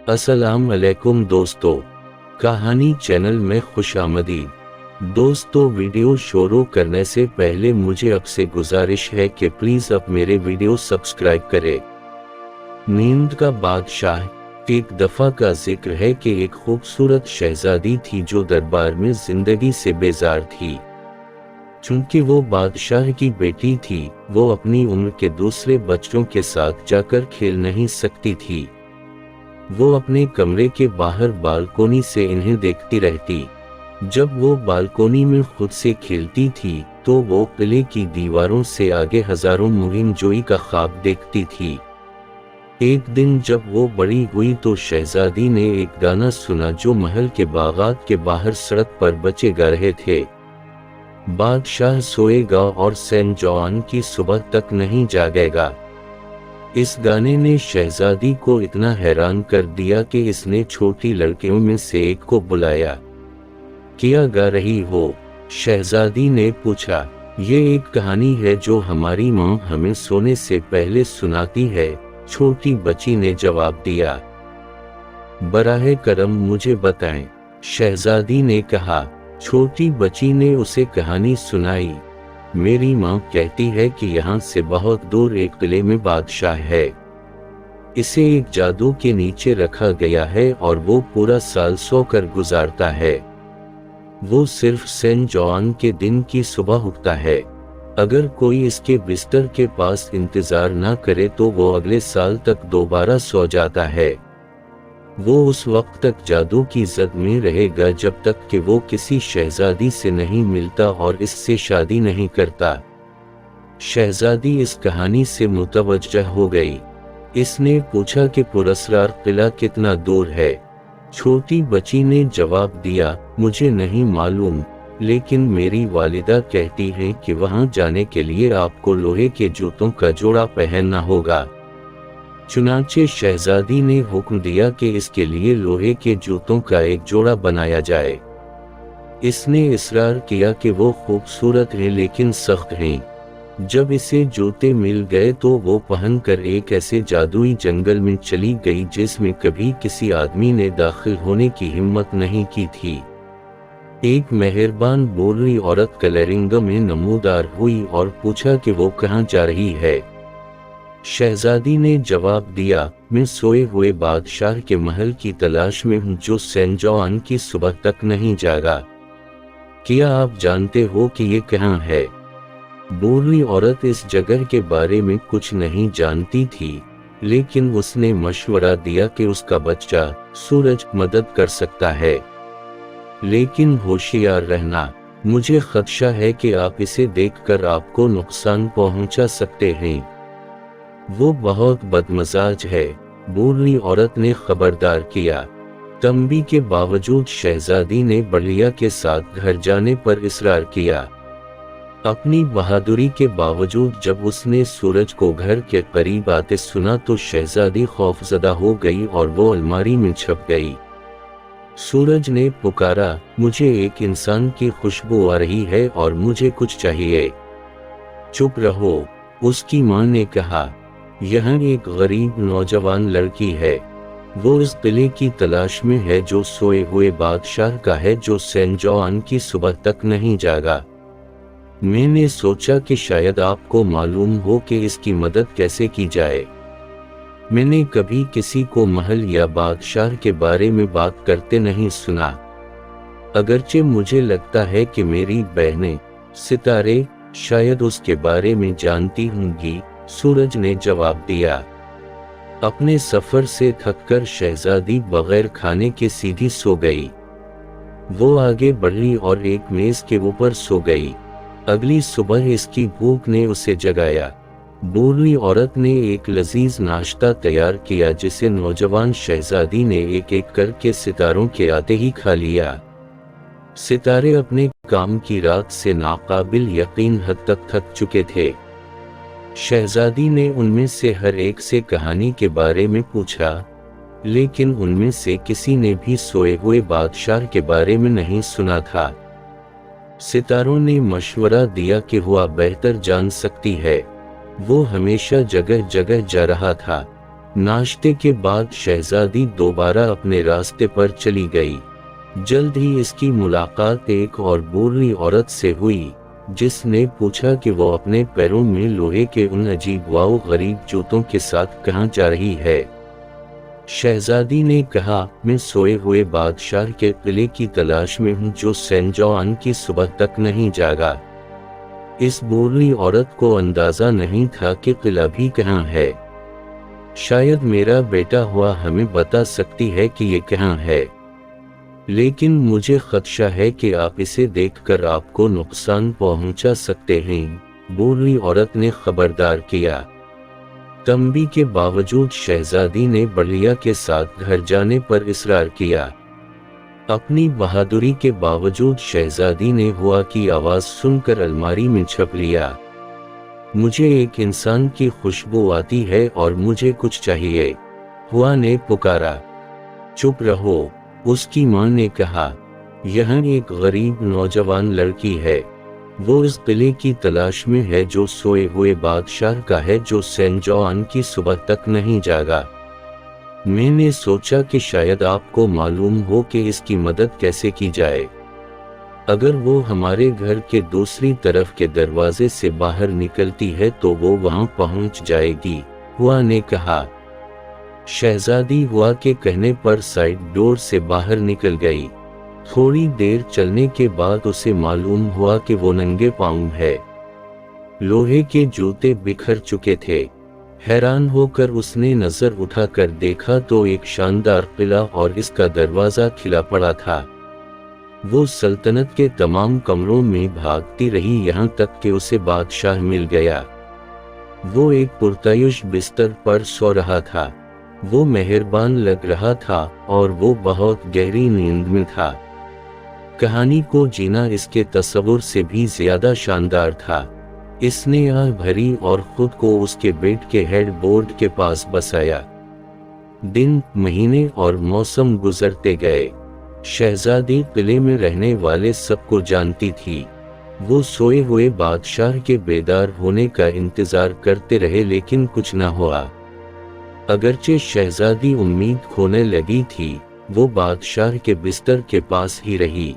अस्सलाम अलैकुम दोस्तों, कहानी चैनल में खुश आमदीद। दोस्तों, वीडियो शुरू करने से पहले मुझे आपसे गुजारिश है कि प्लीज आप मेरे वीडियो सब्सक्राइब करें। नींद का बादशाह। एक दफा का जिक्र है कि एक खूबसूरत शहजादी थी जो दरबार में जिंदगी से बेजार थी। चूंकि वो बादशाह की बेटी थी, वो अपनी उम्र के दूसरे बच्चों के साथ जाकर खेल नहीं सकती थी। वो अपने कमरे के बाहर बालकोनी से इन्हें देखती रहती। जब वो बालकोनी में खुद से खेलती थी तो वो किले की दीवारों से आगे हजारों मुहिम जोई का ख्वाब देखती थी। एक दिन जब वो बड़ी हुई तो शहजादी ने एक गाना सुना जो महल के बागात के बाहर सड़क पर बच्चे गा रहे थे। बादशाह सोएगा और सेंट जॉन की सुबह तक नहीं जागेगा। इस गाने ने शहजादी को इतना हैरान कर दिया कि इसने छोटी लड़कियों में से एक को बुलाया। क्या गा रही हो? शहजादी ने पूछा। ये एक कहानी है जो हमारी माँ हमें सोने से पहले सुनाती है, छोटी बच्ची ने जवाब दिया। बराहे करम मुझे बताएं, शहजादी ने कहा। छोटी बच्ची ने उसे कहानी सुनाई। मेरी माँ कहती है कि यहाँ से बहुत दूर एक किले में बादशाह है। इसे एक जादू के नीचे रखा गया है और वो पूरा साल सोकर गुजारता है। वो सिर्फ सेंट जॉन के दिन की सुबह उठता है। अगर कोई इसके बिस्तर के पास इंतजार ना करे तो वो अगले साल तक दोबारा सो जाता है। वो उस वक्त तक जादू की जद में रहेगा जब तक कि वो किसी शहजादी से नहीं मिलता और इससे शादी नहीं करता। शहजादी इस कहानी से मुतवज्जह हो गई। इसने पूछा कि पुरस्कार किला कितना दूर है। छोटी बच्ची ने जवाब दिया, मुझे नहीं मालूम, लेकिन मेरी वालिदा कहती है कि वहां जाने के लिए आपको लोहे के जूतों का जोड़ा पहनना होगा। चुनांचे शहजादी ने हुक्म दिया कि इसके लिए लोहे के जूतों का एक जोड़ा बनाया जाए। इसने इसरार किया कि वो खूबसूरत है लेकिन सख्त हैं। जब इसे जूते मिल गए तो वो पहनकर एक ऐसे जादुई जंगल में चली गई जिसमें कभी किसी आदमी ने दाखिल होने की हिम्मत नहीं की थी। एक मेहरबान बोलरी औरत कलरिंग में नमूदार हुई और पूछा कि वो कहाँ जा रही है। शहजादी ने जवाब दिया, मैं सोए हुए बादशाह के महल की तलाश में हूँ जो सेंट जॉन की सुबह तक नहीं जागा। क्या आप जानते हो कि ये कहाँ है? बूढ़ी औरत इस जगह के बारे में कुछ नहीं जानती थी, लेकिन उसने मशवरा दिया कि उसका बच्चा सूरज मदद कर सकता है। लेकिन होशियार रहना, मुझे खदशा है कि आप इसे देखकर आपको नुकसान पहुंचा सकते हैं। वो बहुत बदमजाज है, बूढ़ी औरत ने खबरदार किया। तंबी के बावजूद शहजादी ने बढ़िया के साथ घर जाने पर इसरार किया। अपनी बहादुरी के बावजूद जब उसने सूरज को घर के करीब आते सुना तो शहजादी खौफजदा हो गई और वो अलमारी में छुप गई। सूरज ने पुकारा, मुझे एक इंसान की खुशबू आ रही है और मुझे कुछ चाहिए। चुप रहो, उसकी मां ने कहा। यहाँ एक गरीब नौजवान लड़की है। वो इस किले की तलाश में है जो सोए हुए बादशाह का है जो सेंट जॉन की सुबह तक नहीं जागा। मैंने सोचा कि शायद आपको मालूम हो कि इसकी मदद कैसे की जाए। मैंने कभी किसी को महल या बादशाह के बारे में बात करते नहीं सुना। अगरचे मुझे लगता है कि मेरी बहनें सितारे शायद उसके बारे में जानती होंगी, सूरज ने जवाब दिया। अपने सफर से थककर शहजादी बगैर खाने के सीधी सो गई। वो आगे बढ़ी और एक मेज के ऊपर सो गई। अगली सुबह इसकी भूख ने उसे जगाया। बूढ़ी औरत ने एक लजीज नाश्ता तैयार किया जिसे नौजवान शहजादी ने एक एक करके सितारों के आते ही खा लिया। सितारे अपने काम की रात से नाकाबिल यकीन हद तक थक चुके थे। शहजादी ने उनमें से हर एक से कहानी के बारे में पूछा, लेकिन उनमें से किसी ने भी सोए हुए बादशाह के बारे में नहीं सुना था। सितारों ने मशवरा दिया कि हुआ बेहतर जान सकती है। वो हमेशा जगह जगह जा रहा था। नाश्ते के बाद शहजादी दोबारा अपने रास्ते पर चली गई। जल्द ही इसकी मुलाकात एक और बूढ़ी औरत से हुई, जिसने पूछा कि वो अपने पैरों में लोहे के उन अजीब व गरीब जूतों के साथ कहाँ जा रही है। शहजादी ने कहा, मैं सोए हुए बादशाह के किले की तलाश में हूँ जो सेंट जॉन की सुबह तक नहीं जागा। इस बूढ़ी औरत को अंदाजा नहीं था कि किला भी कहाँ है। शायद मेरा बेटा हुआ हमें बता सकती है कि ये कहाँ है, लेकिन मुझे खदशा है कि आप इसे देखकर आपको नुकसान पहुंचा सकते हैं, बूढ़ी औरत ने खबरदार किया। तंबी के बावजूद शहजादी ने बढ़िया के साथ घर जाने पर इसरार किया। अपनी बहादुरी के बावजूद शहजादी ने हुआ की आवाज सुनकर अलमारी में छुप लिया। मुझे एक इंसान की खुशबू आती है और मुझे कुछ चाहिए, हुआ ने पुकारा। चुप रहो, उसकी मां ने कहा। यहाँ एक गरीब नौजवान लड़की है, वो इस किले की तलाश में है जो सोए हुए बादशाह का है जो सेंट जॉन की सुबह तक नहीं जागा। मैंने सोचा कि शायद आपको मालूम हो कि इसकी मदद कैसे की जाए। अगर वो हमारे घर के दूसरी तरफ के दरवाजे से बाहर निकलती है तो वो वहां पहुंच जाएगी, हुआ ने कहा। शहजादी हुआ के कहने पर साइड डोर से बाहर निकल गई। थोड़ी देर चलने के बाद उसे मालूम हुआ कि वो नंगे पांव है। लोहे के जूते बिखर चुके थे। हैरान होकर उसने नजर उठाकर देखा तो एक शानदार किला और इसका दरवाजा खिला पड़ा था। वो सल्तनत के तमाम कमरों में भागती रही यहाँ तक कि उसे बादशाह मिल गया। वो एक पुरतायुश बिस्तर पर सो रहा था। वो मेहरबान लग रहा था और वो बहुत गहरी नींद में था। कहानी को जीना इसके तस्वुर से भी ज्यादा शानदार था। इसने आह भरी और खुद को उसके बेड के हेडबोर्ड के पास बसाया। दिन, महीने और मौसम गुजरते गए। शहजादी किले में रहने वाले सबको जानती थी। वो सोए हुए बादशाह के बेदार होने का इंतजार करते रहे लेकिन कुछ न हुआ। अगरचे शहजादी उम्मीद खोने लगी थी, वो बादशाह के बिस्तर के पास ही रही।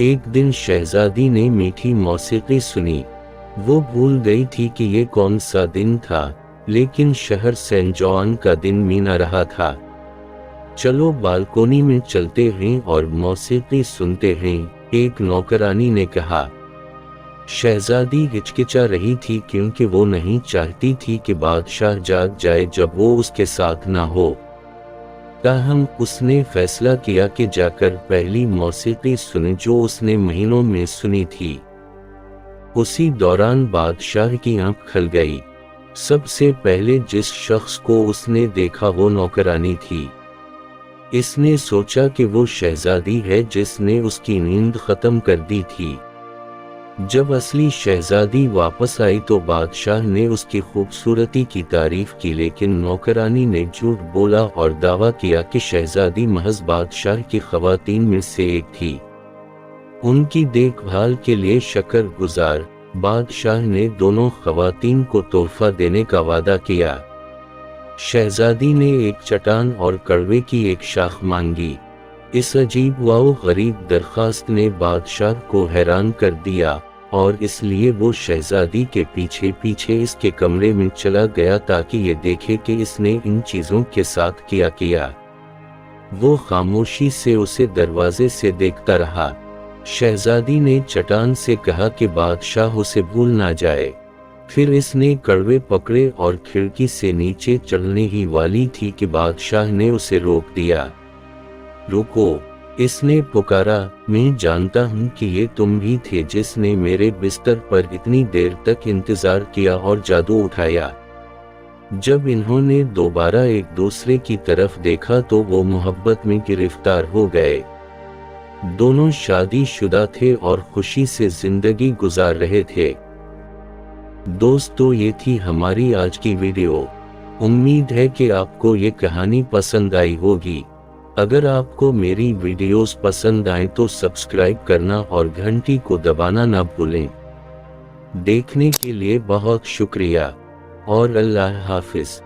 एक दिन शहजादी ने मीठी मौसीकी सुनी। वो भूल गई थी कि ये कौन सा दिन था, लेकिन शहर सेंट जॉन का दिन मीना रहा था। चलो बालकोनी में चलते हैं और मौसीकी सुनते हैं, एक नौकरानी ने कहा। शहजादी हिचकिचा रही थी क्योंकि वो नहीं चाहती थी कि बादशाह जाग जाए जब वो उसके साथ ना हो। ताहम उसने फैसला किया कि जाकर पहली मौसीकी सुने जो उसने महीनों में सुनी थी। उसी दौरान बादशाह की आंख खुल गई। सबसे पहले जिस शख्स को उसने देखा वो नौकरानी थी। इसने सोचा कि वो शहजादी है जिसने उसकी नींद खत्म कर दी थी। जब असली शहजादी वापस आई तो बादशाह ने उसकी खूबसूरती की तारीफ की, लेकिन नौकरानी ने झूठ बोला और दावा किया कि शहजादी महज बादशाह की खवातीन में से एक थी। उनकी देखभाल के लिए शुक्रगुजार बादशाह ने दोनों खवातीन को तोहफा देने का वादा किया। शहजादी ने एक चट्टान और कड़वे की एक शाख मांगी। इस अजीब व गरीब दरखास्त ने बादशाह को हैरान कर दिया और इसलिए वो शहजादी के पीछे पीछे इसके कमरे में चला गया ताकि ये देखे कि इसने इन चीजों के साथ क्या किया। वो खामोशी से उसे दरवाजे से देखता रहा। शहजादी ने चट्टान से कहा कि बादशाह उसे भूल ना जाए। फिर इसने कड़वे पकड़े और खिड़की से नीचे चढ़ने ही वाली थी कि बादशाह ने उसे रोक दिया। रुको, इसने पुकारा, मैं जानता हूँ कि ये तुम ही थे जिसने मेरे बिस्तर पर इतनी देर तक इंतजार किया और जादू उठाया। जब इन्होंने दोबारा एक दूसरे की तरफ देखा तो वो मोहब्बत में गिरफ्तार हो गए। दोनों शादीशुदा थे और खुशी से जिंदगी गुजार रहे थे। दोस्तों, ये थी हमारी आज की वीडियो। उम्मीद है कि आपको ये कहानी पसंद आई होगी। अगर आपको मेरी वीडियोस पसंद आए तो सब्सक्राइब करना और घंटी को दबाना ना भूलें। देखने के लिए बहुत शुक्रिया और अल्लाह हाफिज।